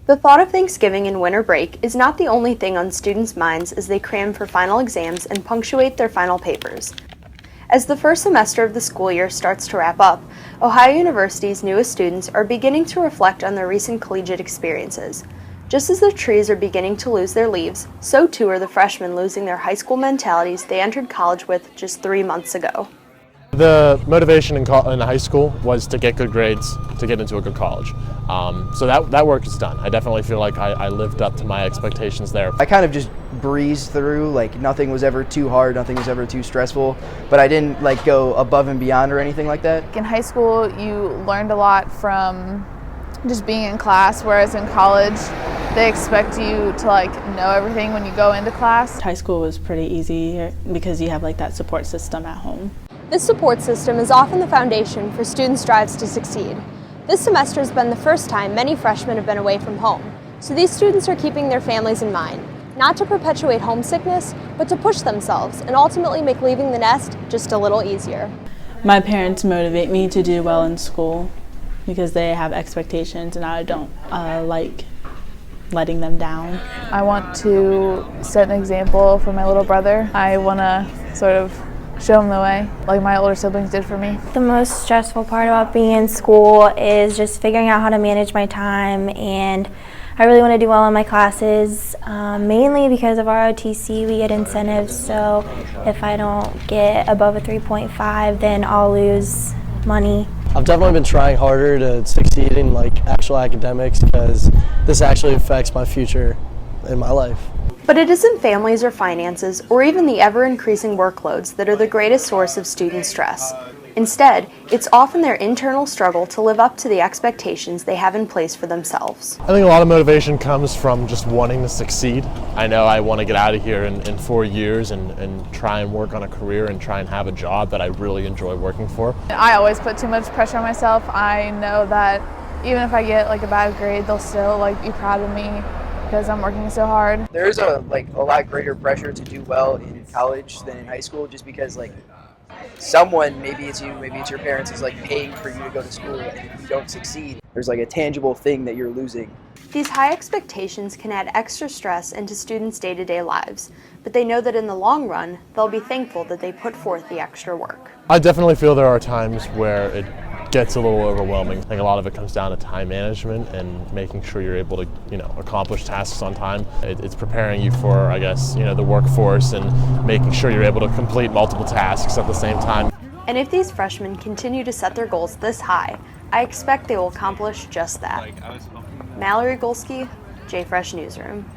The thought of Thanksgiving and winter break is not the only thing on students' minds as they cram for final exams and punctuate their final papers. As the first semester of the school year starts to wrap up, Ohio University's newest students are beginning to reflect on their recent collegiate experiences. Just as the trees are beginning to lose their leaves, so too are the freshmen losing their high school mentalities they entered college with just 3 months ago. The motivation in high school was to get good grades, to get into a good college. So that work is done. I definitely feel like I lived up to my expectations there. I kind of just breezed through, like nothing was ever too hard, nothing was ever too stressful, but I didn't like go above and beyond or anything like that. In high school, you learned a lot from just being in class, whereas in college, they expect you to like know everything when you go into class. High school was pretty easy because you have like that support system at home. This support system is often the foundation for students' drives to succeed. This semester has been the first time many freshmen have been away from home, so these students are keeping their families in mind, not to perpetuate homesickness, but to push themselves and ultimately make leaving the nest just a little easier. My parents motivate me to do well in school because they have expectations and I don't like letting them down. I want to set an example for my little brother. I want to sort of show him the way, like my older siblings did for me. The most stressful part about being in school is just figuring out how to manage my time, and I really want to do well in my classes, mainly because of ROTC. We get incentives, so if I don't get above a 3.5, then I'll lose money. I've definitely been trying harder to succeed in like actual academics because this actually affects my future in my life. But it isn't families or finances or even the ever-increasing workloads that are the greatest source of student stress. Instead, it's often their internal struggle to live up to the expectations they have in place for themselves. I think a lot of motivation comes from just wanting to succeed. I know I want to get out of here in 4 years and try and work on a career and try and have a job that I really enjoy working for. I always put too much pressure on myself. I know that even if I get like a bad grade, they'll still like be proud of me because I'm working so hard. There's a lot greater pressure to do well in college than in high school, just because like someone, maybe it's you, maybe it's your parents, is like paying for you to go to school, and if you don't succeed, there's like a tangible thing that you're losing. These high expectations can add extra stress into students' day-to-day lives, but they know that in the long run, they'll be thankful that they put forth the extra work. I definitely feel there are times where it gets a little overwhelming. I think a lot of it comes down to time management and making sure you're able to, accomplish tasks on time. It's preparing you for, I guess, the workforce and making sure you're able to complete multiple tasks at the same time. And if these freshmen continue to set their goals this high, I expect they will accomplish just that. Mallory Golsky, JFresh Newsroom.